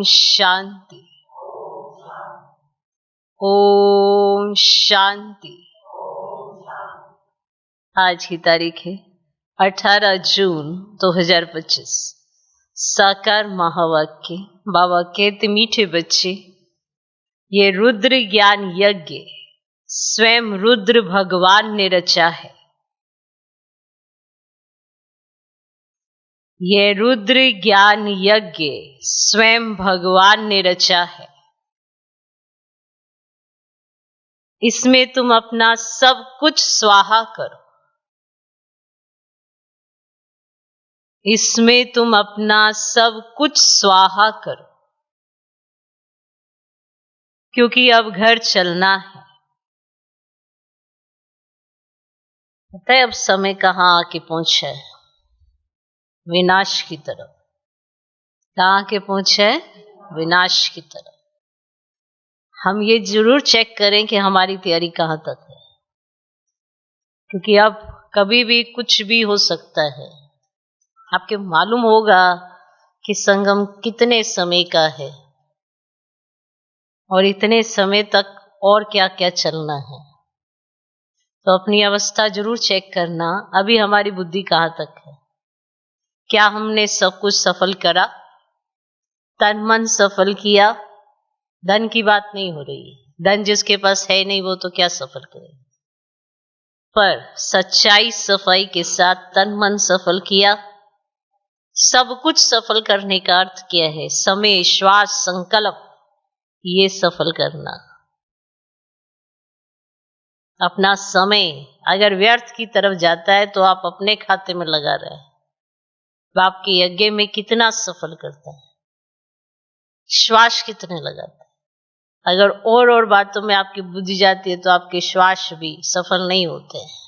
शांति। ओम शांति। आज की तारीख है 18 जून 2025। साकार महावाक्य। बाबा कहते, मीठे बच्चे, ये रुद्र ज्ञान यज्ञ स्वयं रुद्र भगवान ने रचा है। ये रुद्र ज्ञान यज्ञ स्वयं भगवान ने रचा है। इसमें तुम अपना सब कुछ स्वाहा करो। इसमें तुम अपना सब कुछ स्वाहा करो, क्योंकि अब घर चलना है। पता है अब समय कहाँ आके पहुंचा है? विनाश की तरफ। कहाँ आके पहुंचा है? विनाश की तरफ। हम ये जरूर चेक करें कि हमारी तैयारी कहाँ तक है, क्योंकि अब कभी भी कुछ भी हो सकता है। आपके मालूम होगा कि संगम कितने समय का है और इतने समय तक और क्या क्या चलना है। तो अपनी अवस्था जरूर चेक करना, अभी हमारी बुद्धि कहाँ तक है। क्या हमने सब कुछ सफल करा? तन मन सफल किया? धन की बात नहीं हो रही है। धन जिसके पास है नहीं वो तो क्या सफल करे। पर सच्चाई सफाई के साथ तन मन सफल किया। सब कुछ सफल करने का अर्थ क्या है? समय, श्वास, संकल्प, ये सफल करना। अपना समय अगर व्यर्थ की तरफ जाता है तो आप अपने खाते में लगा रहे हैं। तो आपके यज्ञ में कितना सफल करता है? श्वास कितने लगाता है? अगर और बातों में आपकी बुद्धि जाती है तो आपके श्वास भी सफल नहीं होते हैं।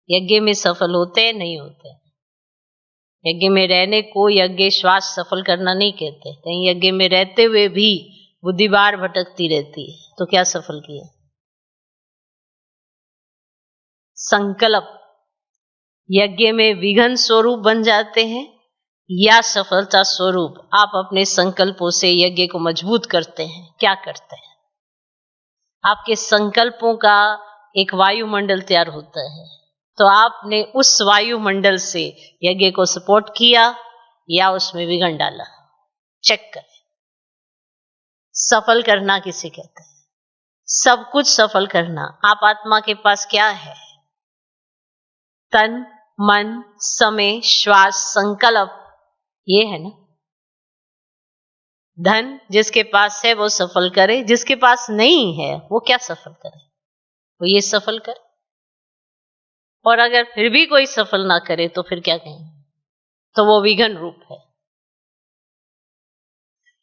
यज्ञ में सफल होते हैं, नहीं होते हैं। यज्ञ में रहने को यज्ञ श्वास सफल करना नहीं कहते। कहीं यज्ञ में रहते हुए भी बुद्धि बार भटकती रहती है तो क्या सफल किया? संकल्प यज्ञ में विघ्न स्वरूप बन जाते हैं या सफलता स्वरूप आप अपने संकल्पों से यज्ञ को मजबूत करते हैं। क्या करते हैं? आपके संकल्पों का एक वायुमंडल तैयार होता है, तो आपने उस वायुमंडल से यज्ञ को सपोर्ट किया या उसमें विघ्न डाला। चेक करें। सफल करना किसे कहते हैं? सब कुछ सफल करना। आप आत्मा के पास क्या है? तन, मन, समय, श्वास, संकल्प, ये है ना। धन जिसके पास है वो सफल करे, जिसके पास नहीं है वो क्या सफल करे? वो ये सफल करे। और अगर फिर भी कोई सफल ना करे तो फिर क्या कहें? तो वो विघ्न रूप है।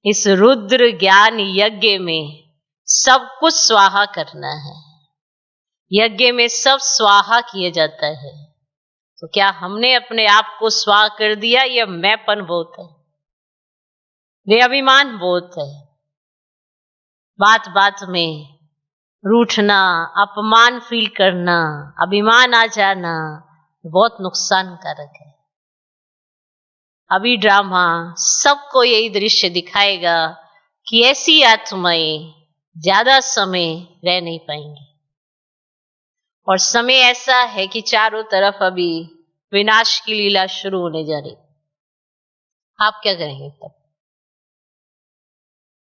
इस रुद्र ज्ञान यज्ञ में सब कुछ स्वाहा करना है। यज्ञ में सब स्वाहा किया जाता है। तो क्या हमने अपने आप को स्वाहा कर दिया? यह मैंपन बहुत है, वे अभिमान बहुत है। बात बात में रूठना, अपमान फील करना, अभिमान आ जाना बहुत नुकसानकारक है। अभी ड्रामा सबको यही दृश्य दिखाएगा कि ऐसी आत्माएं ज्यादा समय रह नहीं पाएंगी। और समय ऐसा है कि चारों तरफ अभी विनाश की लीला शुरू होने जा रही। आप क्या करेंगे तब?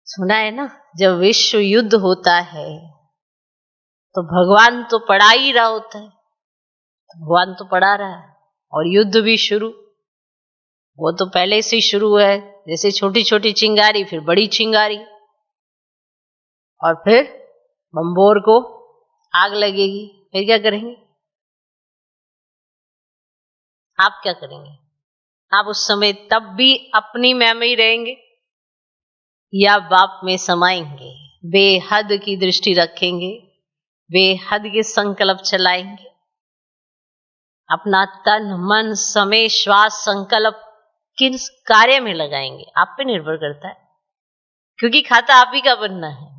सुना है ना, जब विश्व युद्ध होता है तो भगवान तो पढ़ा ही रहा होता है। भगवान तो पढ़ा रहा है और युद्ध भी शुरू। वो तो पहले से ही शुरू है, जैसे छोटी छोटी चिंगारी, फिर बड़ी चिंगारी, और फिर बम्बोर को आग लगेगी। फिर क्या करेंगे? आप क्या करेंगे? आप उस समय तब भी अपनी मेमोरी रहेंगे या बाप में समाएंगे? बेहद की दृष्टि रखेंगे, बेहद के संकल्प चलाएंगे। अपना तन, मन, समय, श्वास, संकल्प किन कार्य में लगाएंगे आप पे निर्भर करता है, क्योंकि खाता आप ही का बनना है।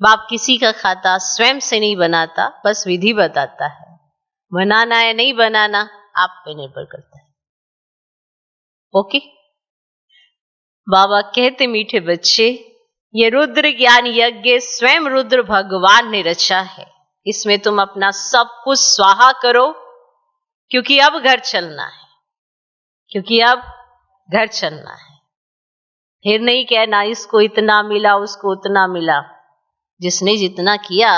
बाप किसी का खाता स्वयं से नहीं बनाता, बस विधि बताता है। बनाना है नहीं बनाना आप पे निर्भर करता है। ओके। बाबा कहते मीठे बच्चे, ये रुद्र ज्ञान यज्ञ स्वयं रुद्र भगवान ने रचा है। इसमें तुम अपना सब कुछ स्वाहा करो, क्योंकि अब घर चलना है, क्योंकि अब घर चलना है। फिर नहीं कहना इसको इतना मिला, उसको उतना मिला। जिसने जितना किया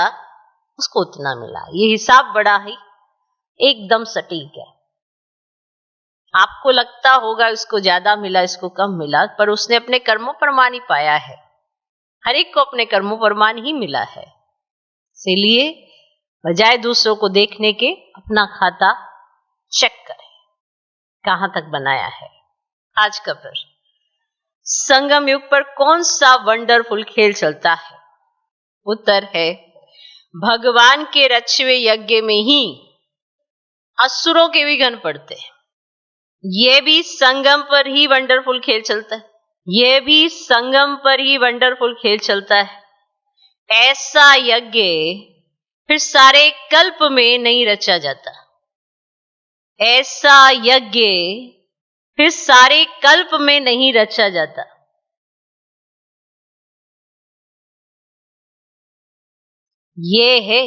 उसको उतना मिला। ये हिसाब बड़ा ही एकदम सटीक है। आपको लगता होगा इसको ज्यादा मिला, इसको कम मिला, पर उसने अपने कर्मों पर मान ही पाया है। हर एक को अपने कर्मों पर मान ही मिला है। इसीलिए बजाय दूसरों को देखने के अपना खाता चेक करें, कहां तक बनाया है। आज का प्रश्न, संगम युग पर कौन सा वंडरफुल खेल चलता है? उत्तर है, भगवान के रचे हुए यज्ञ में ही असुरों के विघ्न पड़ते हैं। ये भी संगम पर ही वंडरफुल खेल चलता है। ये भी संगम पर ही वंडरफुल खेल चलता है। ऐसा यज्ञ फिर सारे कल्प में नहीं रचा जाता। ऐसा यज्ञ फिर सारे कल्प में नहीं रचा जाता। ये है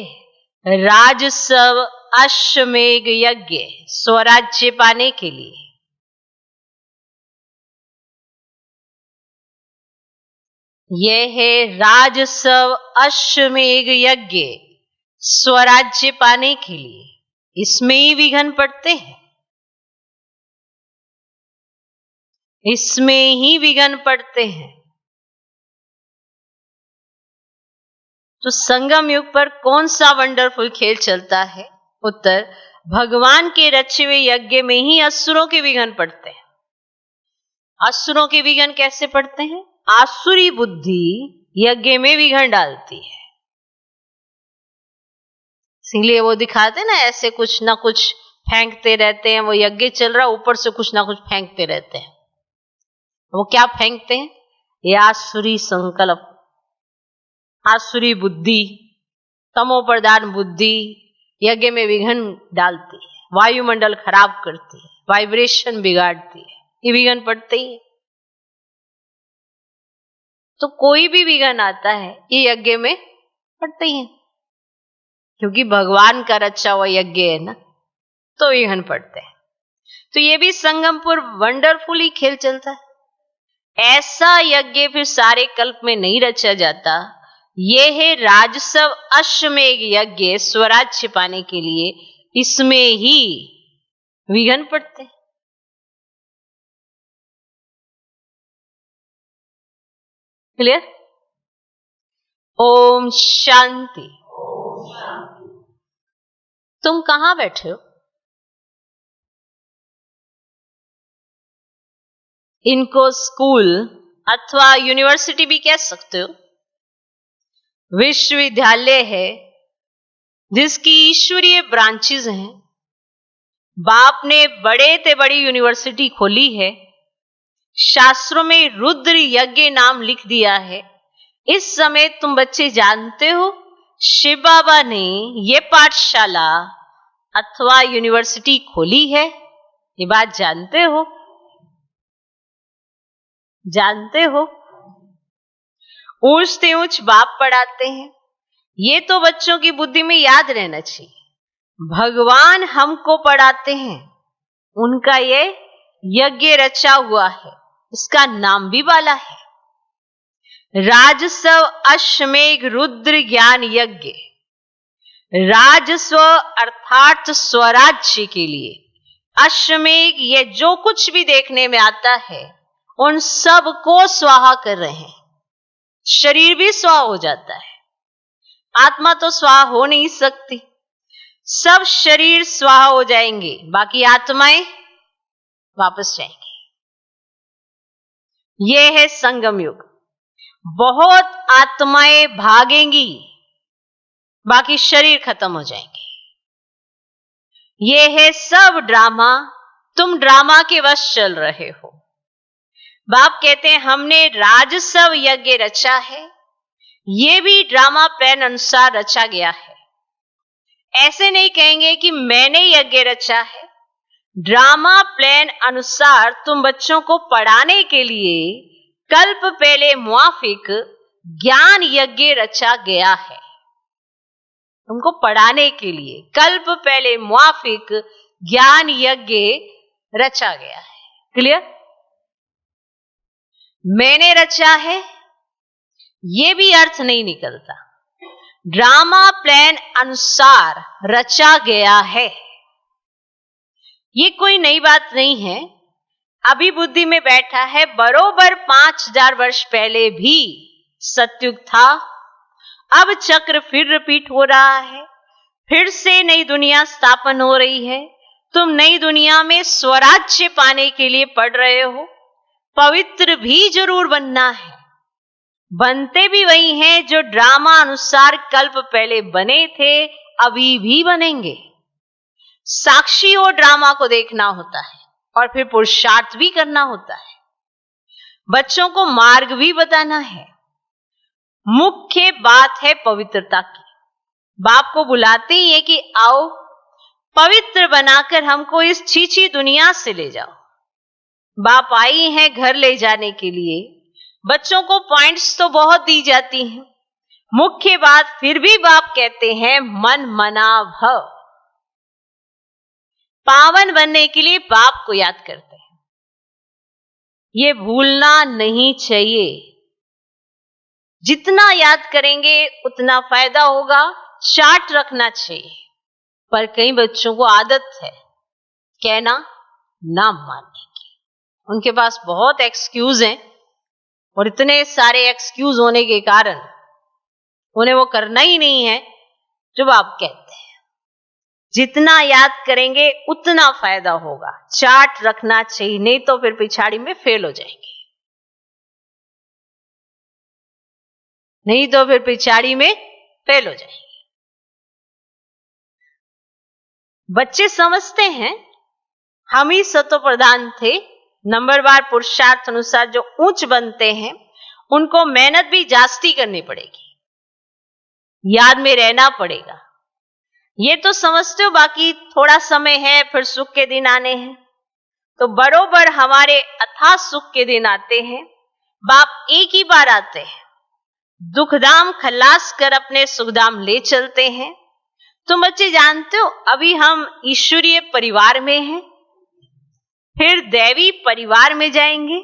राजसव अश्वमेघ यज्ञ, स्वराज्य पाने के लिए। यह है राजसव अश्वमेघ यज्ञ, स्वराज्य पाने के लिए। इसमें ही विघ्न पड़ते हैं, इसमें ही विघ्न पड़ते हैं। तो संगम युग पर कौन सा वंडरफुल खेल चलता है? उत्तर, भगवान के रचे हुए यज्ञ में ही असुरों के विघ्न पड़ते हैं। असुरों के विघ्न कैसे पड़ते हैं? आसुरी बुद्धि यज्ञ में विघ्न डालती है। इसीलिए वो दिखाते ना, ऐसे कुछ ना कुछ फेंकते रहते हैं। वो यज्ञ चल रहा, ऊपर से कुछ ना कुछ फेंकते रहते हैं। वो क्या फेंकते हैं? ये आसुरी संकल्प, आसुरी बुद्धि, तमोप्रधान बुद्धि यज्ञ में विघ्न डालती है, वायुमंडल खराब करती है, वाइब्रेशन बिगाड़ती है। ये विघ्न पड़ते ही है। तो कोई भी विघ्न आता है ये यज्ञ में पड़ते ही है, क्योंकि भगवान का रचा हुआ यज्ञ है ना, तो विघ्न पड़ते हैं। तो ये भी संगमपुर वंडरफुल ही खेल चलता है। ऐसा यज्ञ फिर सारे कल्प में नहीं रचा जाता। ये है राजसव अश्वमेघ यज्ञ, स्वराज्य पाने के लिए। इसमें ही विघ्न पड़ते। क्लियर? ओम शांति। तुम कहां बैठे हो? इनको स्कूल अथवा यूनिवर्सिटी भी कह सकते हो। विश्वविद्यालय है जिसकी ईश्वरीय ब्रांचेस हैं। बाप ने बड़े से बड़ी यूनिवर्सिटी खोली है। शास्त्रों में रुद्र यज्ञ नाम लिख दिया है। इस समय तुम बच्चे जानते हो, शिव बाबा ने ये पाठशाला अथवा यूनिवर्सिटी खोली है। ये बात जानते हो? जानते हो? ऊंच से ऊंच बाप पढ़ाते हैं। ये तो बच्चों की बुद्धि में याद रहना चाहिए। भगवान हमको पढ़ाते हैं, उनका ये यज्ञ रचा हुआ है। इसका नाम भी वाला है, राजस्व अश्वमेघ रुद्र ज्ञान यज्ञ। राजस्व अर्थात स्वराज्य के लिए। अश्वमेघ ये जो कुछ भी देखने में आता है उन सब को स्वाहा कर रहे हैं। शरीर भी स्वाहा हो जाता है, आत्मा तो स्वाहा हो नहीं सकती। सब शरीर स्वाहा हो जाएंगे, बाकी आत्माएं वापस जाएंगी। यह है संगम युग। बहुत आत्माएं भागेंगी, बाकी शरीर खत्म हो जाएंगे। यह है सब ड्रामा। तुम ड्रामा के वश चल रहे हो। बाप कहते हैं हमने राजस्व यज्ञ रचा है। यह भी ड्रामा प्लान अनुसार रचा गया है। ऐसे नहीं कहेंगे कि मैंने यज्ञ रचा है। ड्रामा प्लान अनुसार तुम बच्चों को पढ़ाने के लिए कल्प पहले मुआफिक ज्ञान यज्ञ रचा गया है। तुमको पढ़ाने के लिए कल्प पहले मुआफिक ज्ञान यज्ञ रचा गया है। क्लियर? मैंने रचा है ये भी अर्थ नहीं निकलता। ड्रामा प्लान अनुसार रचा गया है, ये कोई नई बात नहीं है। अभी बुद्धि में बैठा है, बरोबर 5000 वर्ष पहले भी सतयुग था। अब चक्र फिर रिपीट हो रहा है, फिर से नई दुनिया स्थापन हो रही है। तुम नई दुनिया में स्वराज्य पाने के लिए पढ़ रहे हो। पवित्र भी जरूर बनना है, बनते भी वही हैं जो ड्रामा अनुसार कल्प पहले बने थे, अभी भी बनेंगे। साक्षी और ड्रामा को देखना होता है और फिर पुरुषार्थ भी करना होता है। बच्चों को मार्ग भी बताना है। मुख्य बात है पवित्रता की। बाप को बुलाते ही है कि आओ पवित्र बनाकर हमको इस छीछी दुनिया से ले जाओ। बाप आई हैं घर ले जाने के लिए। बच्चों को पॉइंट्स तो बहुत दी जाती हैं, मुख्य बात फिर भी बाप कहते हैं मन मना भव। पावन बनने के लिए बाप को याद करते हैं, ये भूलना नहीं चाहिए। जितना याद करेंगे उतना फायदा होगा। चार्ट रखना चाहिए, पर कई बच्चों को आदत है कहना ना मानने की। उनके पास बहुत एक्सक्यूज हैं और इतने सारे एक्सक्यूज होने के कारण उन्हें वो करना ही नहीं है जो आप कहते हैं। जितना याद करेंगे उतना फायदा होगा। चार्ट रखना चाहिए, नहीं तो फिर पिछाड़ी में फेल हो जाएंगे। नहीं तो फिर पिछाड़ी में फेल हो जाएंगे। बच्चे समझते हैं हम ही सतो प्रधान थे। नंबरवार पुरुषार्थ अनुसार जो ऊंच बनते हैं उनको मेहनत भी जास्ती करनी पड़ेगी, याद में रहना पड़ेगा। ये तो समझते हो, बाकी थोड़ा समय है फिर सुख के दिन आने हैं। तो बरोबर हमारे अथाह सुख के दिन आते हैं। बाप एक ही बार आते हैं, दुखदाम खलास कर अपने सुखदाम ले चलते हैं। तुम बच्चे जानते हो अभी हम ईश्वरीय परिवार में हैं, फिर दैवी परिवार में जाएंगे।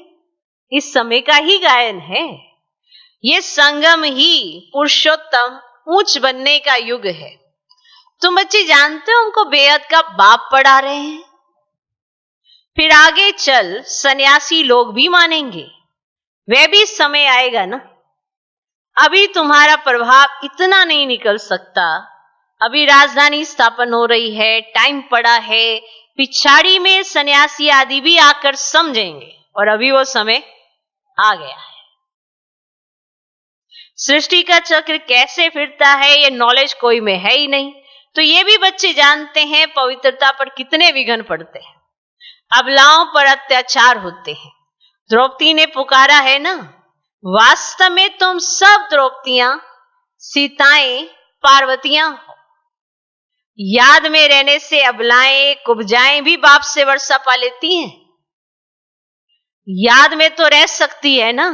इस समय का ही गायन है। ये संगम ही पुरुषोत्तम ऊंच बनने का युग है। तुम बच्चे जानते हो उनको बेहद का बाप पढ़ा रहे हैं। फिर आगे चल सन्यासी लोग भी मानेंगे, वह भी समय आएगा ना। अभी तुम्हारा प्रभाव इतना नहीं निकल सकता। अभी राजधानी स्थापन हो रही है, टाइम पड़ा है। पिछाड़ी में सन्यासी आदि भी आकर समझेंगे और अभी वो समय आ गया है। सृष्टि का चक्र कैसे फिरता है ये नॉलेज कोई में है ही नहीं। तो ये भी बच्चे जानते हैं पवित्रता पर कितने विघ्न पड़ते हैं, अबलाओं पर अत्याचार होते हैं। द्रौपदी ने पुकारा है ना, वास्तव में तुम सब द्रौपदियां सीताएं पार्वतियां हो। याद में रहने से अबलाएं कुब्जाएं भी बाप से वर्षा पा लेती हैं। याद में तो रह सकती है ना।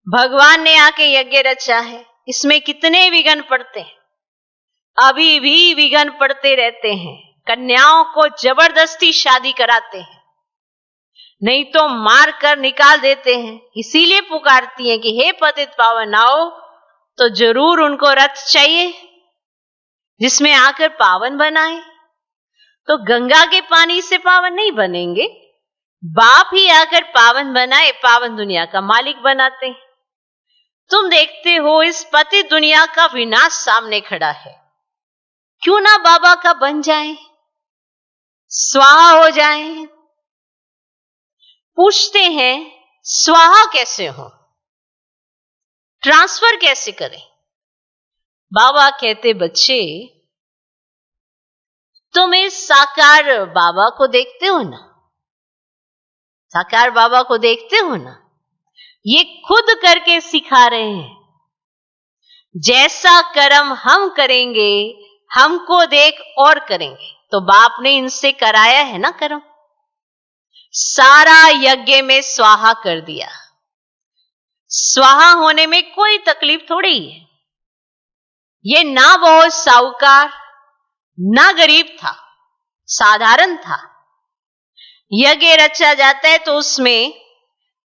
भगवान ने आके यज्ञ रचा है, इसमें कितने विघ्न पड़ते हैं, अभी भी विघ्न पड़ते रहते हैं। कन्याओं को जबरदस्ती शादी कराते हैं, नहीं तो मार कर निकाल देते हैं। इसीलिए पुकारती हैं कि हे पतित पावन आओ। तो जरूर उनको रथ चाहिए जिसमें आकर पावन बनाए। तो गंगा के पानी से पावन नहीं बनेंगे, बाप ही आकर पावन बनाए, पावन दुनिया का मालिक बनाते हैं। तुम देखते हो इस पति दुनिया का विनाश सामने खड़ा है, क्यों ना बाबा का बन जाए, स्वाहा हो जाए। पूछते हैं स्वाहा कैसे हो, ट्रांसफर कैसे करें। बाबा कहते बच्चे तुम इस साकार बाबा को देखते हो ना, साकार बाबा को देखते हो ना, ये खुद करके सिखा रहे हैं। जैसा कर्म हम करेंगे हमको देख और करेंगे। तो बाप ने इनसे कराया है ना कर्म। सारा यज्ञ में स्वाहा कर दिया। स्वाहा होने में कोई तकलीफ थोड़ी है। ये ना बहुत साहूकार ना गरीब था, साधारण था। यज्ञ रचा जाता है तो उसमें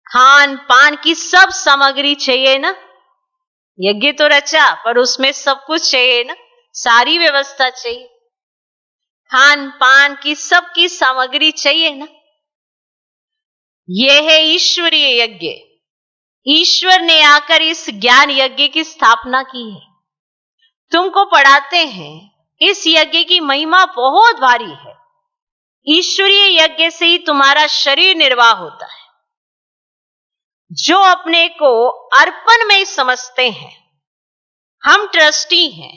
खान पान की सब सामग्री चाहिए ना। यज्ञ तो रचा पर उसमें सब कुछ चाहिए ना, सारी व्यवस्था चाहिए, खान पान की सबकी सामग्री चाहिए ना। यह है ईश्वरीय यज्ञ। ईश्वर ने आकर इस ज्ञान यज्ञ की स्थापना की है। तुमको पढ़ाते हैं, इस यज्ञ की महिमा बहुत भारी है। ईश्वरीय यज्ञ से ही तुम्हारा शरीर निर्वाह होता है। जो अपने को अर्पण में समझते हैं, हम ट्रस्टी हैं,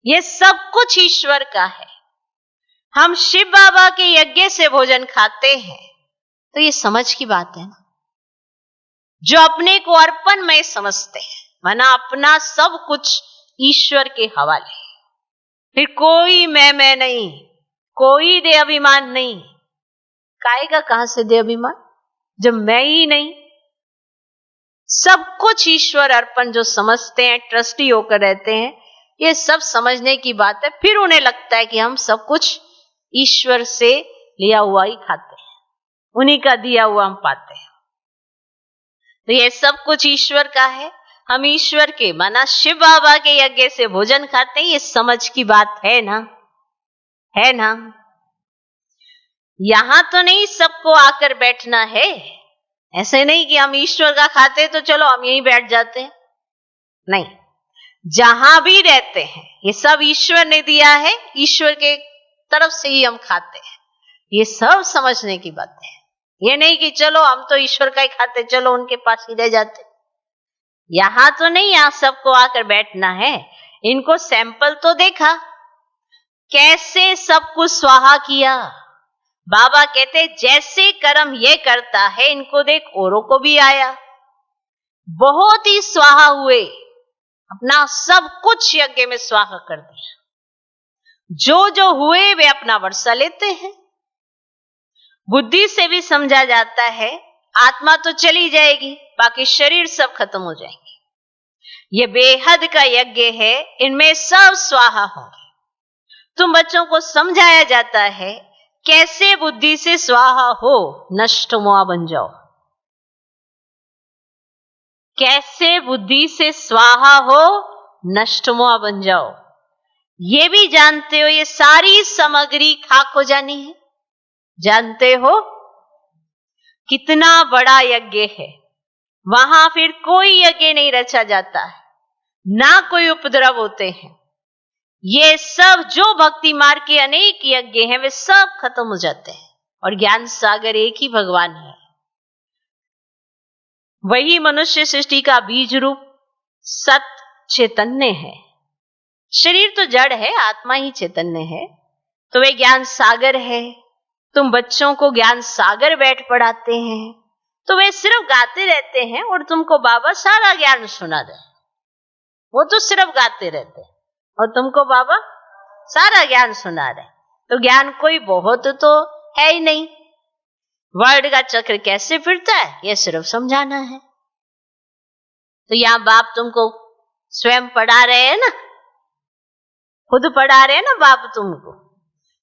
ये सब कुछ ईश्वर का है। हम शिव बाबा के यज्ञ से भोजन खाते हैं तो ये समझ की बात है ना। जो अपने को अर्पण में समझते हैं, माना अपना सब कुछ ईश्वर के हवाले, फिर कोई मैं नहीं, कोई दे अभिमान नहीं। काएगा कहां से दे अभिमान जब मैं ही नहीं। सब कुछ ईश्वर अर्पण जो समझते हैं, ट्रस्टी होकर रहते हैं, ये सब समझने की बात है। फिर उन्हें लगता है कि हम सब कुछ ईश्वर से लिया हुआ ही खाते हैं, उन्हीं का दिया हुआ हम पाते हैं। तो ये सब कुछ ईश्वर का है। हम ईश्वर के माना शिव बाबा के यज्ञ से भोजन खाते हैं, ये समझ की बात है ना, है ना। यहां तो नहीं सबको आकर बैठना है। ऐसे नहीं कि हम ईश्वर का खाते तो चलो हम यहीं बैठ जाते हैं, नहीं। जहां भी रहते हैं ये सब ईश्वर ने दिया है, ईश्वर के तरफ से ही हम खाते हैं। ये सब समझने की बात है। ये नहीं कि चलो हम तो ईश्वर का ही खाते, चलो उनके पास ही रह जाते। यहां तो नहीं, यहां सबको आकर बैठना है। इनको सैंपल तो देखा कैसे सब कुछ स्वाहा किया। बाबा कहते जैसे कर्म ये करता है, इनको देख औरों को भी आया। बहुत ही स्वाहा हुए, अपना सब कुछ यज्ञ में स्वाहा कर दिया। जो जो हुए वे अपना वर्षा लेते हैं। बुद्धि से भी समझा जाता है आत्मा तो चली जाएगी, बाकी शरीर सब खत्म हो जाएंगे। ये बेहद का यज्ञ है, इनमें सब स्वाहा होंगे। तुम बच्चों को समझाया जाता है कैसे बुद्धि से स्वाहा हो, नष्ट मोआ बन जाओ। कैसे बुद्धि से स्वाहा हो, नष्ट मोआ बन जाओ। ये भी जानते हो ये सारी सामग्री खाक हो जानी है। जानते हो कितना बड़ा यज्ञ है। वहां फिर कोई यज्ञ नहीं रचा जाता है, ना कोई उपद्रव होते हैं। ये सब जो भक्ति मार्ग के अनेक यज्ञ हैं वे सब खत्म हो जाते हैं। और ज्ञान सागर एक ही भगवान है। वही मनुष्य सृष्टि का बीज रूप सत चैतन्य है। शरीर तो जड़ है, आत्मा ही चैतन्य है। तो वे ज्ञान सागर है। तुम बच्चों को ज्ञान सागर बैठ पढ़ाते हैं तो वे सिर्फ गाते रहते हैं और तुमको बाबा सारा ज्ञान सुना दे। वो तो सिर्फ गाते रहते हैं और तुमको बाबा सारा ज्ञान सुना रहे। तो ज्ञान कोई बहुत तो है ही नहीं। वर्ल्ड का चक्र कैसे फिरता है ये सिर्फ समझाना है। तो यहां बाप तुमको स्वयं पढ़ा रहे हैं ना, खुद पढ़ा रहे हैं ना बाप तुमको।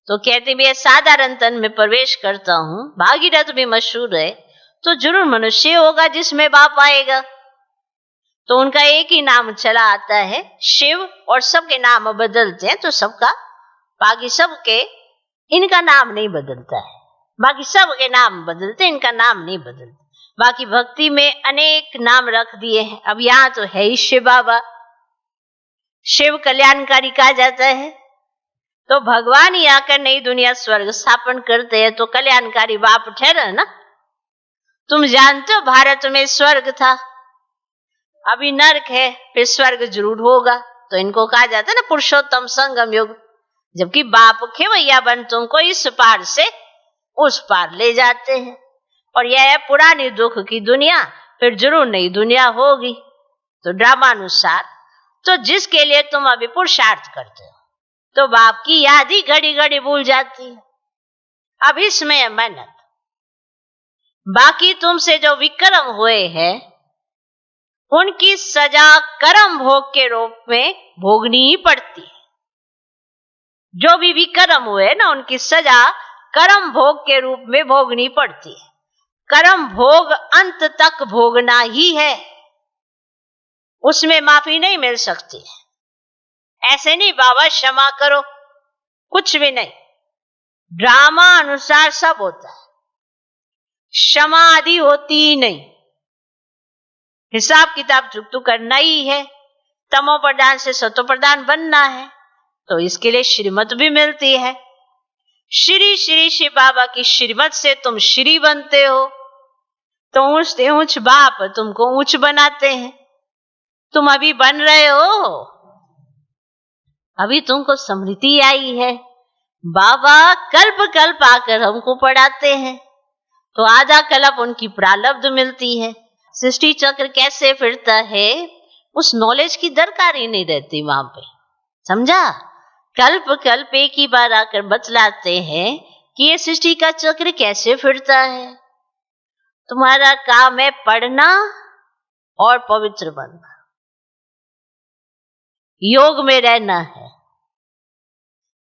तो कहते भी साधारण तन में प्रवेश करता हूं, भागीरथ भी मशहूर है, तो जरूर मनुष्य होगा जिसमें बाप आएगा। तो उनका एक ही नाम चला आता है शिव, और सबके नाम बदलते हैं। तो सबका बाकी सबके इनका नाम नहीं बदलता है, बाकी सबके नाम बदलते, इनका नाम नहीं बदलता। बाकी भक्ति में अनेक नाम रख दिए हैं। अब यहां तो है ही शिव बाबा, शिव कल्याणकारी कहा जाता है। तो भगवान ही आकर नई दुनिया स्वर्ग स्थापन करते हैं तो कल्याणकारी बाप ठहरा ना। तुम जानते हो भारत में स्वर्ग था, अभी नरक है, फिर स्वर्ग जरूर होगा। तो इनको कहा जाता है ना पुरुषोत्तम संगम युग। जबकि बाप खेवैया बन तुमको इस पार से उस पार ले जाते हैं। और यह है पुरानी दुख की दुनिया, फिर जरूर नई दुनिया होगी। तो ड्रामानुसार तो जिसके लिए तुम अभी पुरुषार्थ करते हो तो बाप की याद ही घड़ी घड़ी भूल जाती है। अब इसमें मेहनत, बाकी तुमसे जो विक्रम हुए हैं उनकी सजा कर्म भोग के रूप में भोगनी ही पड़ती है। जो भी विक्रम हुए ना उनकी सजा कर्म भोग के रूप में भोगनी पड़ती है। कर्म भोग अंत तक भोगना ही है, उसमें माफी नहीं मिल सकती। ऐसे नहीं बाबा क्षमा करो, कुछ भी नहीं। ड्रामा अनुसार सब होता है, क्षमा आदि होती ही नहीं। हिसाब किताब तो करना ही है। तमो प्रधान से सतो प्रधान बनना है तो इसके लिए श्रीमत भी मिलती है। श्री श्री श्री बाबा की श्रीमत से तुम श्री बनते हो, तो ऊंच से ऊंच बाप तुमको ऊंच बनाते हैं। तुम अभी बन रहे हो, अभी तुमको स्मृति आई है। बाबा कल्प कल्प आकर हमको पढ़ाते हैं, तो आधा कल्प उनकी प्रारब्ध मिलती है। सृष्टि चक्र कैसे फिरता है उस नॉलेज की दरकार ही नहीं रहती वहां पे, समझा। कल्प कल्प एक ही बार आकर बतलाते हैं कि ये सृष्टि का चक्र कैसे फिरता है। तुम्हारा काम है पढ़ना और पवित्र बनना, योग में रहना है।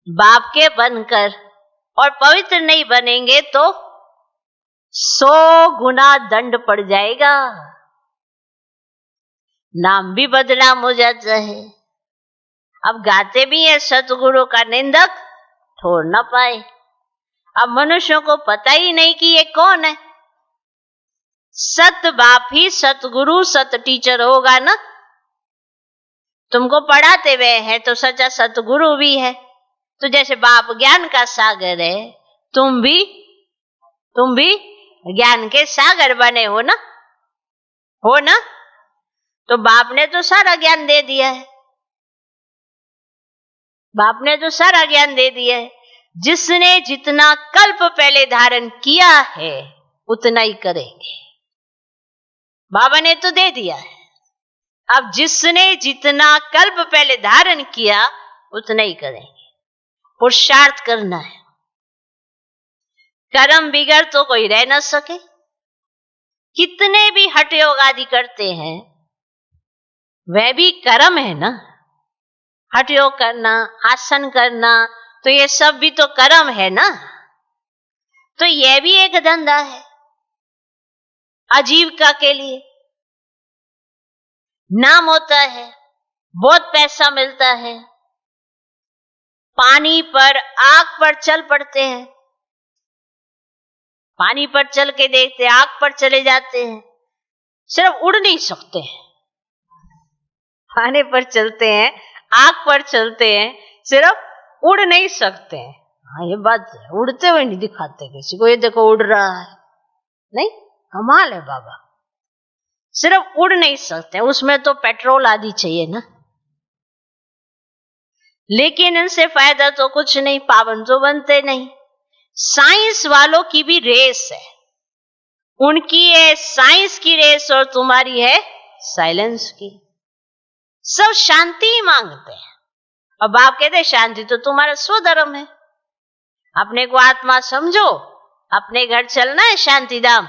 बाप के बनकर और पवित्र नहीं बनेंगे तो 100 गुना दंड पड़ जाएगा, नाम भी बदनाम हो जाता है। अब गाते भी है सतगुरु का निंदक ठोर न पाए। अब मनुष्यों को पता ही नहीं कि ये कौन है। सत बाप ही सतगुरु सत टीचर होगा ना। तुमको पढ़ाते हुए हैं तो सच्चा सतगुरु भी है। तो जैसे बाप ज्ञान का सागर है, तुम भी ज्ञान के सागर बने हो ना, तो बाप ने तो सारा ज्ञान दे दिया है। बाप ने तो सारा ज्ञान दे दिया है। जिसने जितना कल्प पहले धारण किया है उतना ही करेंगे। बाबा ने तो दे दिया है। अब जिसने जितना कल्प पहले धारण किया उतना ही करेंगे। पुरुषार्थ करना है। कर्म बिगड़ तो कोई रह न सके। कितने भी हठ योग आदि करते हैं वह भी कर्म है ना। हठ योग करना, आसन करना, तो ये सब भी तो कर्म है ना। तो यह भी एक धंधा है आजीविका के लिए। नाम होता है, बहुत पैसा मिलता है। पानी पर, आग पर चल पड़ते हैं। पानी पर चल के देखते, आग पर चले जाते हैं। सिर्फ उड़ नहीं सकते हैं। पानी पर चलते हैं, आग पर चलते हैं, सिर्फ उड़ नहीं सकते हैं। हाँ ये बात है, उड़ते हुए नहीं दिखाते किसी को, ये देखो उड़ रहा है, नहीं। कमाल है बाबा। सिर्फ उड़ नहीं सकते, उसमें तो पेट्रोल आदि चाहिए ना। लेकिन इनसे फायदा तो कुछ नहीं, पावन तो बनते नहीं। साइंस वालों की भी रेस है। उनकी है साइंस की रेस और तुम्हारी है साइलेंस की। सब शांति ही मांगते हैं। अब आप कहते हैं शांति तो तुम्हारा स्वधर्म है। अपने को आत्मा समझो, अपने घर चलना है शांति धाम,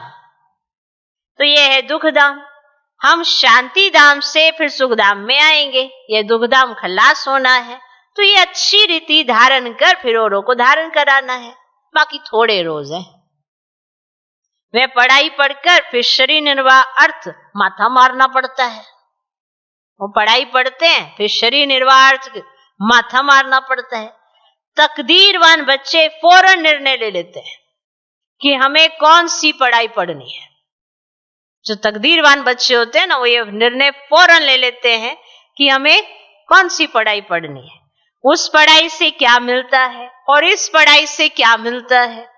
तो ये है दुख धाम। हम शांति धाम से फिर सुख धाम में आएंगे। ये दुख धाम खलास होना है, तो ये अच्छी रीति धारण कर फिर औरों को धारण कराना है। बाकी थोड़े रोज है। वे पढ़ाई पढ़कर फिर शरीर निर्वाह अर्थ माथा मारना पड़ता है। वो पढ़ाई पढ़ते हैं फिर शरीर निर्वाह अर्थ माथा मारना पड़ता है। तकदीरवान बच्चे फौरन निर्णय ले लेते हैं कि हमें कौन सी पढ़ाई पढ़नी है। जो तकदीरवान बच्चे होते हैं ना, वो ये निर्णय फौरन ले लेते हैं कि हमें कौन सी पढ़ाई पढ़नी है, उस पढ़ाई से क्या मिलता है और इस पढ़ाई से क्या मिलता है।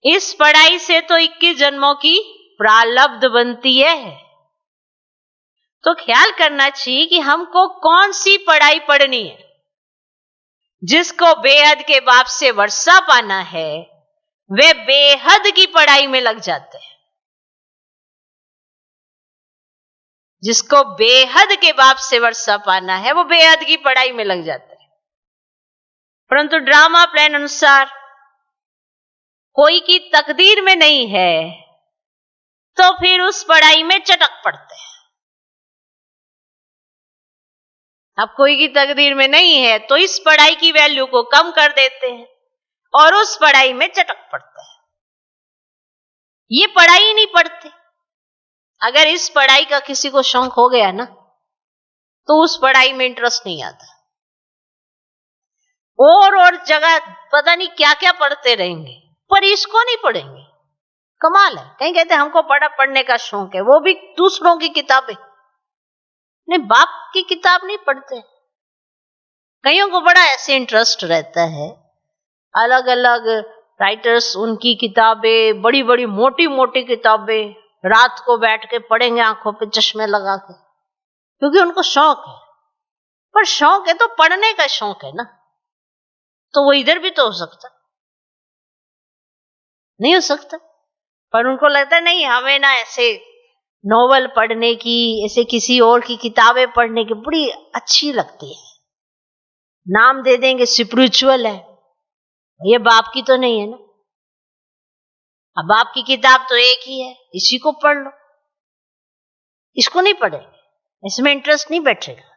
इस पढ़ाई से तो 21 जन्मों की प्रारब्ध बनती है। तो ख्याल करना चाहिए कि हमको कौन सी पढ़ाई पढ़नी है। जिसको बेहद के बाप से वर्षा पाना है वे बेहद की पढ़ाई में लग जाते हैं। जिसको बेहद के बाप से वर्षा पाना है वो बेहद की पढ़ाई में लग जाता है। परंतु ड्रामा प्लान अनुसार कोई की तकदीर में नहीं है तो फिर उस पढ़ाई में चटक पड़ते हैं। अब कोई की तकदीर में नहीं है तो इस पढ़ाई की वैल्यू को कम कर देते हैं और उस पढ़ाई में चटक पड़ते हैं। ये पढ़ाई ही नहीं पढ़ते। अगर इस पढ़ाई का किसी को शौक हो गया ना तो उस पढ़ाई में इंटरेस्ट नहीं आता, और जगह पता नहीं क्या क्या पढ़ते रहेंगे, पर इसको नहीं पढ़ेंगे। कमाल है। कहीं कहते हमको पढ़ने का शौक है, वो भी दूसरों की किताबें, नहीं बाप की किताब नहीं पढ़ते। कईयों को बड़ा ऐसे इंटरेस्ट रहता है, अलग अलग राइटर्स उनकी किताबें, बड़ी बड़ी मोटी मोटी किताबें रात को बैठ के पढ़ेंगे आंखों पे चश्मे लगा के, क्योंकि उनको शौक है। पर शौक है तो पढ़ने का शौक है ना, तो वो इधर भी तो हो सकता, नहीं हो सकता। पर उनको लगता नहीं हमें ना ऐसे नॉवल पढ़ने की, ऐसे किसी और की किताबें पढ़ने की बड़ी अच्छी लगती है। नाम दे देंगे स्पिरिचुअल है, ये बाप की तो नहीं है ना। अब बाप की किताब तो एक ही है, इसी को पढ़ लो। इसको नहीं पढ़ेंगे, इसमें इंटरेस्ट नहीं बैठेगा।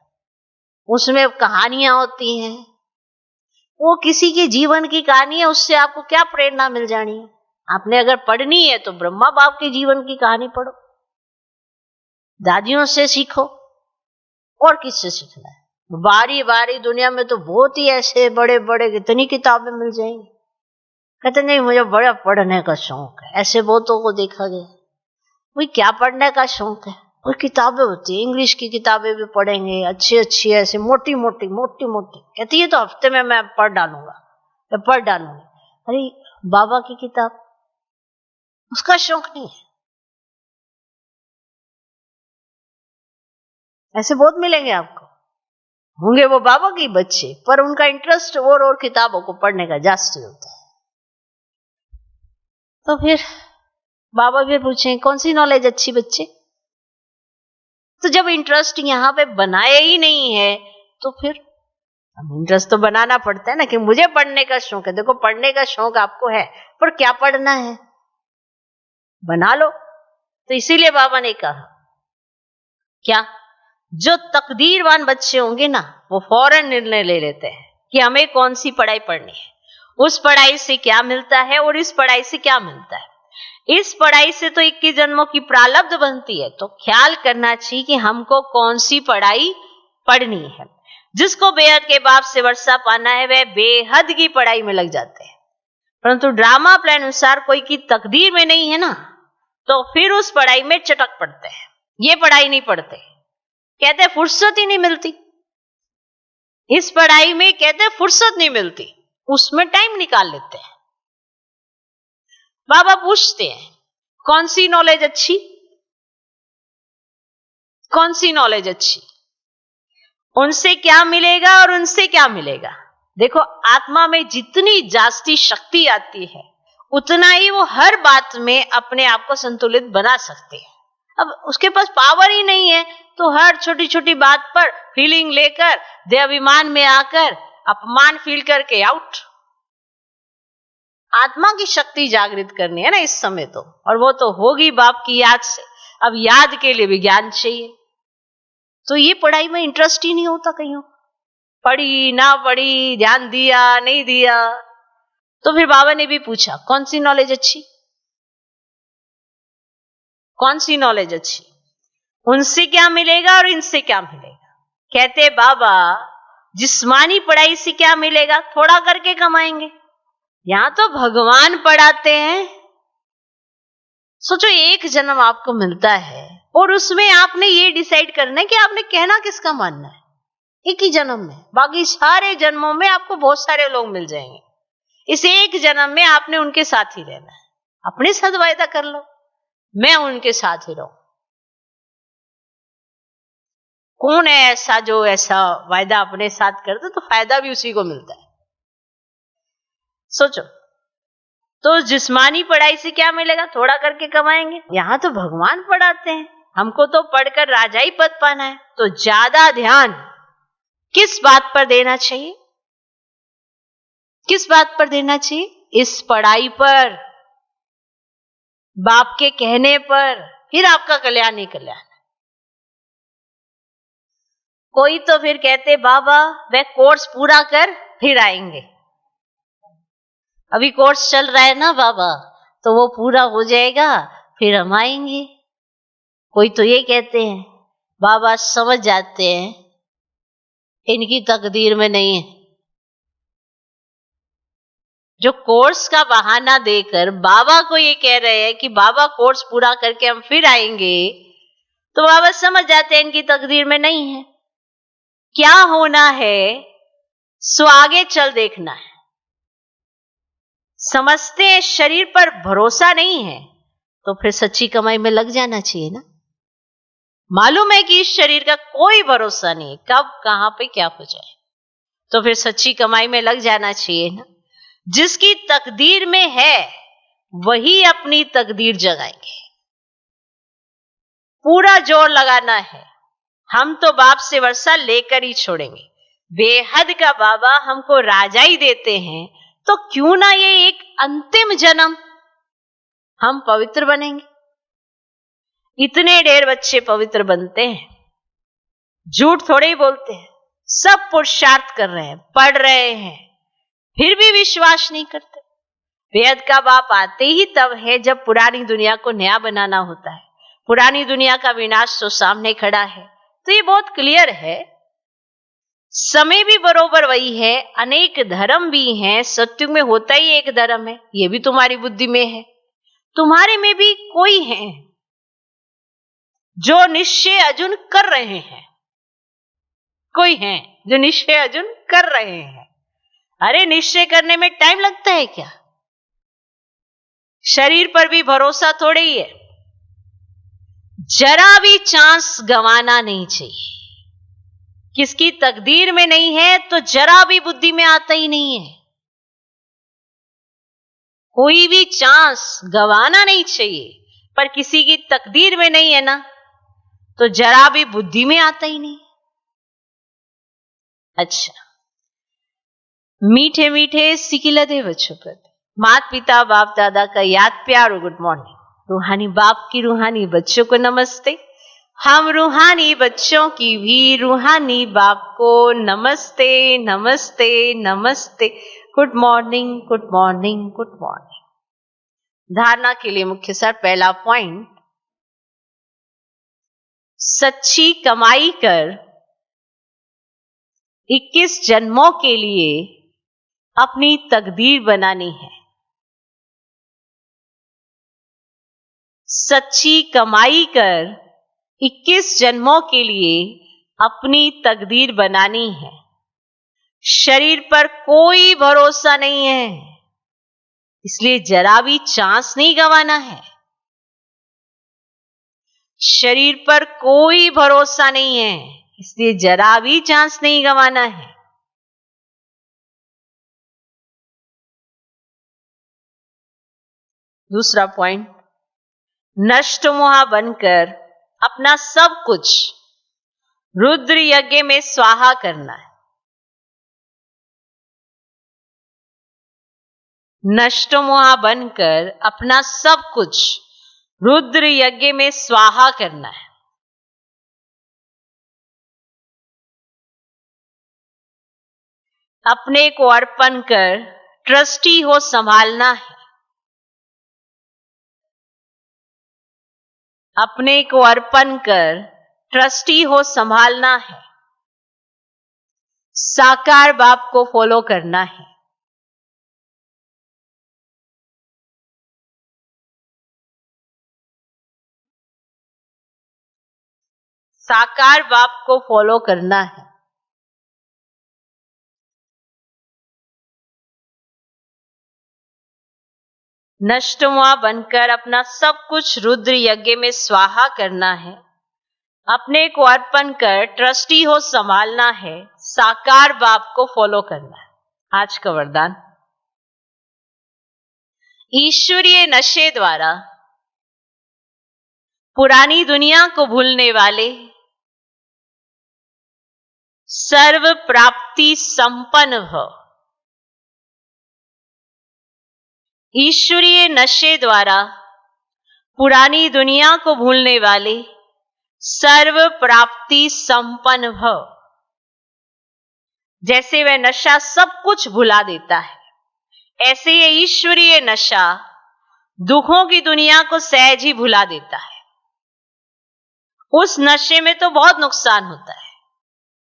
उसमें कहानियां होती हैं, वो किसी के जीवन की कहानी है, उससे आपको क्या प्रेरणा मिल जानी है। आपने अगर पढ़नी है तो ब्रह्मा बाप के जीवन की कहानी पढ़ो, दादियों से सीखो, और किससे सीखना है। बारी बारी दुनिया में तो बहुत ही ऐसे बड़े बड़े कितनी किताबें मिल जाएंगी। कहते नहीं मुझे बड़ा पढ़ने का शौक है, ऐसे बहुतों को देखा गया। भाई क्या पढ़ने का शौक है, कोई किताबें होती है, इंग्लिश की किताबें भी पढ़ेंगे, अच्छी अच्छी ऐसे मोटी मोटी मोटी मोटी, कहती है तो हफ्ते में मैं पढ़ डालूंगा, मैं पढ़ डालूंगी। अरे बाबा की किताब, उसका शौक नहीं है। ऐसे बहुत मिलेंगे आपको, होंगे वो बाबा के बच्चे, पर उनका इंटरेस्ट और किताबों को पढ़ने का जास्ती होता है। तो फिर बाबा भी पूछे कौन सी नॉलेज अच्छी बच्चे, तो जब इंटरेस्ट यहाँ पे बनाया ही नहीं है तो फिर इंटरेस्ट तो बनाना पड़ता है ना, कि मुझे पढ़ने का शौक है। देखो पढ़ने का शौक आपको है, पर क्या पढ़ना है बना लो। तो इसीलिए बाबा ने कहा क्या, जो तकदीरवान बच्चे होंगे ना वो फौरन निर्णय ले लेते हैं कि हमें कौन सी पढ़ाई पढ़नी है, उस पढ़ाई से क्या मिलता है और इस पढ़ाई से क्या मिलता है। इस पढ़ाई से तो 21 जन्मों की प्रारब्ध बनती है, तो ख्याल करना चाहिए कि हमको कौन सी पढ़ाई पढ़नी है। जिसको बेहद के बाप से वर्षा पाना है वह बेहद की पढ़ाई में लग जाते हैं, परंतु ड्रामा प्लान अनुसार कोई की तकदीर में नहीं है ना, तो फिर उस पढ़ाई में चटक पड़ते हैं। ये पढ़ाई नहीं पढ़ते, कहते फुर्सत ही नहीं मिलती। इस पढ़ाई में कहते फुर्सत नहीं मिलती, उसमें टाइम निकाल लेते हैं। बाबा पूछते हैं कौन सी नॉलेज अच्छी, कौन सी नॉलेज अच्छी, उनसे क्या मिलेगा और उनसे क्या मिलेगा। देखो आत्मा में जितनी जास्ती शक्ति आती है उतना ही वो हर बात में अपने आप को संतुलित बना सकते हैं। अब उसके पास पावर ही नहीं है तो हर छोटी छोटी बात पर फीलिंग लेकर देहाभिमान में आकर अपमान फील करके आउट। आत्मा की शक्ति जागृत करनी है ना इस समय तो, और वो तो होगी बाप की याद से। अब याद के लिए भी ज्ञान चाहिए, तो ये पढ़ाई में इंटरेस्ट ही नहीं होता। कहीं पढ़ी ना पढ़ी, ध्यान दिया नहीं दिया। तो फिर बाबा ने भी पूछा कौन सी नॉलेज अच्छी, कौन सी नॉलेज अच्छी, उनसे क्या मिलेगा और इनसे क्या मिलेगा। कहते बाबा जिस्मानी पढ़ाई से क्या मिलेगा, थोड़ा करके कमाएंगे। यहां तो भगवान पढ़ाते हैं। सोचो एक जन्म आपको मिलता है और उसमें आपने ये डिसाइड करना है कि आपने कहना किसका मानना है। एक ही जन्म में, बाकी सारे जन्मों में आपको बहुत सारे लोग मिल जाएंगे। इस एक जन्म में आपने उनके साथ ही रहना है। अपने साथ वायदा कर लो मैं उनके साथ ही रहूं। कौन है ऐसा जो ऐसा वायदा अपने साथ करता, तो फायदा भी उसी को मिलता है। सोचो, तो जिस्मानी पढ़ाई से क्या मिलेगा, थोड़ा करके कमाएंगे। यहां तो भगवान पढ़ाते हैं, हमको तो पढ़कर राजाई पद पाना है। तो ज्यादा ध्यान किस बात पर देना चाहिए, किस बात पर देना चाहिए, इस पढ़ाई पर। बाप के कहने पर फिर आपका कल्याण ही कल्याण। कोई तो फिर कहते बाबा वह कोर्स पूरा कर फिर आएंगे। अभी कोर्स चल रहा है ना बाबा, तो वो पूरा हो जाएगा फिर हम आएंगे। कोई तो ये कहते हैं बाबा समझ जाते हैं इनकी तकदीर में नहीं है। जो कोर्स का बहाना देकर बाबा को ये कह रहे हैं कि बाबा कोर्स पूरा करके हम फिर आएंगे, तो बाबा समझ जाते हैं इनकी तकदीर में नहीं है। क्या होना है सो आगे चल देखना है। समझते हैं शरीर पर भरोसा नहीं है, तो फिर सच्ची कमाई में लग जाना चाहिए ना। मालूम है कि इस शरीर का कोई भरोसा नहीं है, कब कहां पे क्या हो जाए, तो फिर सच्ची कमाई में लग जाना चाहिए ना। जिसकी तकदीर में है वही अपनी तकदीर जगाएंगे। पूरा जोर लगाना है। हम तो बाप से वर्षा लेकर ही छोड़ेंगे। बेहद का बाबा हमको राजा ही देते हैं, तो क्यों ना ये एक अंतिम जन्म हम पवित्र बनेंगे। इतने ढेर बच्चे पवित्र बनते हैं, झूठ थोड़े ही बोलते हैं, सब पुरुषार्थ कर रहे हैं, पढ़ रहे हैं, फिर भी विश्वास नहीं करते। वेद का बाप आते ही तब है जब पुरानी दुनिया को नया बनाना होता है। पुरानी दुनिया का विनाश तो सामने खड़ा है, तो ये बहुत क्लियर है। समय भी बरोबर वही है, अनेक धर्म भी हैं, सत्युग में होता ही एक धर्म है, ये भी तुम्हारी बुद्धि में है। तुम्हारे में भी कोई है जो निश्चय अर्जुन कर रहे हैं, कोई है जो निश्चय अर्जुन कर रहे हैं। अरे निश्चय करने में टाइम लगता है क्या? शरीर पर भी भरोसा थोड़े ही है। जरा भी चांस गंवाना नहीं चाहिए। किसकी तकदीर में नहीं है तो जरा भी बुद्धि में आता ही नहीं है। कोई भी चांस गंवाना नहीं चाहिए, पर किसी की तकदीर में नहीं है ना, तो जरा भी बुद्धि में आता ही नहीं। अच्छा, मीठे मीठे सिकिलदे बच्चों प्रति माता पिता बाप दादा का याद प्यार और गुड मॉर्निंग। रूहानी बाप की रूहानी बच्चों को नमस्ते। हम रूहानी बच्चों की भी रूहानी बाप को नमस्ते नमस्ते नमस्ते। Good morning good morning good morning. धारणा के लिए मुख्य सार पहला पॉइंट, सच्ची कमाई कर 21 जन्मों के लिए अपनी तकदीर बनानी है। सच्ची कमाई कर 21 जन्मों के लिए अपनी तकदीर बनानी है। शरीर पर कोई भरोसा नहीं है, इसलिए जरा भी चांस नहीं गंवाना है। शरीर पर कोई भरोसा नहीं है, इसलिए जरा भी चांस नहीं गंवाना है। दूसरा पॉइंट, नष्ट मोहा बनकर अपना सब कुछ रुद्र यज्ञ में स्वाहा करना है। नष्ट मोहा बनकर अपना सब कुछ रुद्र यज्ञ में स्वाहा करना है। अपने को अर्पण कर ट्रस्टी हो संभालना है। अपने को अर्पण कर ट्रस्टी हो संभालना है। साकार बाप को फॉलो करना है। साकार बाप को फॉलो करना है। नष्टमुआ बनकर अपना सब कुछ रुद्र यज्ञ में स्वाहा करना है। अपने को अर्पण कर ट्रस्टी हो संभालना है। साकार बाप को फॉलो करना है। आज का वरदान, ईश्वरीय नशे द्वारा पुरानी दुनिया को भूलने वाले सर्व प्राप्ति संपन्न भव। ईश्वरीय नशे द्वारा पुरानी दुनिया को भूलने वाले, सर्व प्राप्ति संपन्न भव। जैसे वह नशा सब कुछ भुला देता है, ऐसे ये ईश्वरीय नशा दुखों की दुनिया को सहज ही भुला देता है। उस नशे में तो बहुत नुकसान होता है,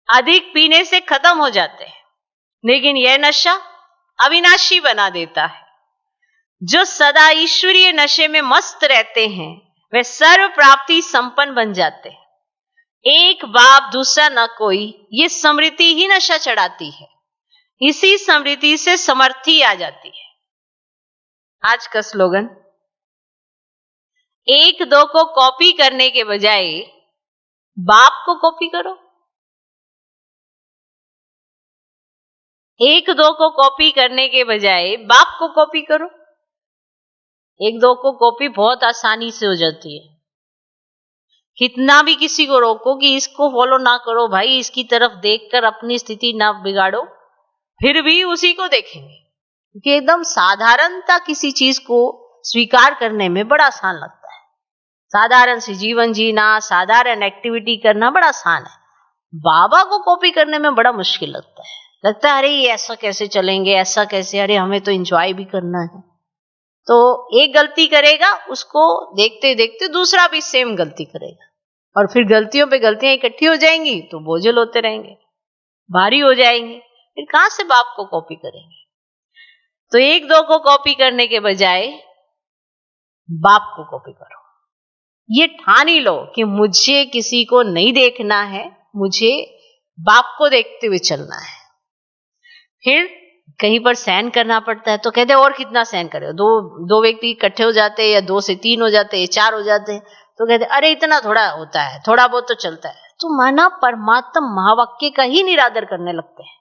अधिक पीने से खत्म हो जाते हैं, लेकिन यह नशा अविनाशी बना देता है। जो सदा ईश्वरीय नशे में मस्त रहते हैं वे सर्व प्राप्ति संपन्न बन जाते हैं। एक बाप दूसरा न कोई, ये स्मृति ही नशा चढ़ाती है। इसी स्मृति से समर्थी आ जाती है। आज का स्लोगन, एक दो को कॉपी करने के बजाय बाप को कॉपी करो। एक दो को कॉपी करने के बजाय बाप को कॉपी करो। एक दो को कॉपी बहुत आसानी से हो जाती है। कितना भी किसी को रोको कि इसको फॉलो ना करो भाई, इसकी तरफ देखकर अपनी स्थिति ना बिगाड़ो, फिर भी उसी को देखेंगे, क्योंकि एकदम साधारणता किसी चीज को स्वीकार करने में बड़ा आसान लगता है। साधारण सी जीवन जीना, साधारण एक्टिविटी करना बड़ा आसान है। बाबा को कॉपी करने में बड़ा मुश्किल लगता है। लगता है अरे ये ऐसा कैसे चलेंगे, ऐसा कैसे, अरे हमें तो एंजॉय भी करना है। तो एक गलती करेगा, उसको देखते देखते दूसरा भी सेम गलती करेगा, और फिर गलतियों पे गलतियां इकट्ठी हो जाएंगी तो बोझल होते रहेंगे, भारी हो जाएंगे। फिर कहां से बाप को कॉपी करेंगे? तो एक दो को कॉपी करने के बजाय बाप को कॉपी करो। ये ठान ही लो कि मुझे किसी को नहीं देखना है, मुझे बाप को देखते हुए चलना है। फिर कहीं पर सहन करना पड़ता है तो कहते और कितना सहन करे, दो व्यक्ति इकट्ठे हो जाते हैं, या 2 से 3 हो जाते हैं, 4 हो जाते हैं, तो कहते अरे इतना थोड़ा होता है, थोड़ा बहुत तो चलता है। तो माना परमात्मा महावाक्य का ही निरादर करने लगते हैं।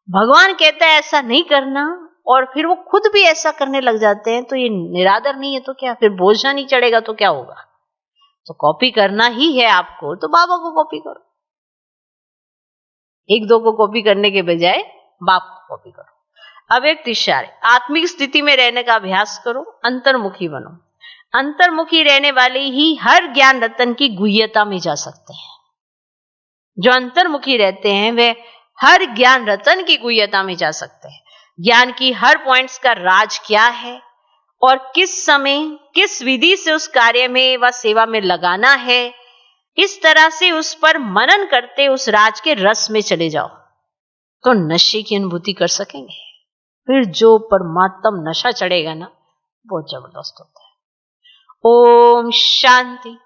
भगवान कहता है ऐसा नहीं करना, और फिर वो खुद भी ऐसा करने लग जाते हैं, तो ये निरादर नहीं है तो क्या, फिर बोझा नहीं चढ़ेगा तो क्या होगा? तो कॉपी करना ही है आपको, तो बाबा को कॉपी करो। एक दो को कॉपी करने के बजाय बाप को कॉपी करो। अव्यक्त इशारे, आत्मिक स्थिति में रहने का अभ्यास करो, अंतर्मुखी बनो। अंतर्मुखी रहने वाले ही हर ज्ञान रतन की गुह्यता में जा सकते हैं। जो अंतर्मुखी रहते हैं वे हर ज्ञान रतन की गुह्यता में जा सकते हैं। ज्ञान की हर पॉइंट्स का राज क्या है और किस समय किस विधि से उस कार्य में व सेवा में लगाना है, इस तरह से उस पर मनन करते उस राज के रस में चले जाओ तो नशे की अनुभूति कर सकेंगे। फिर जो परमात्म नशा चढ़ेगा ना, बहुत जबरदस्त होता है। ओम शांति।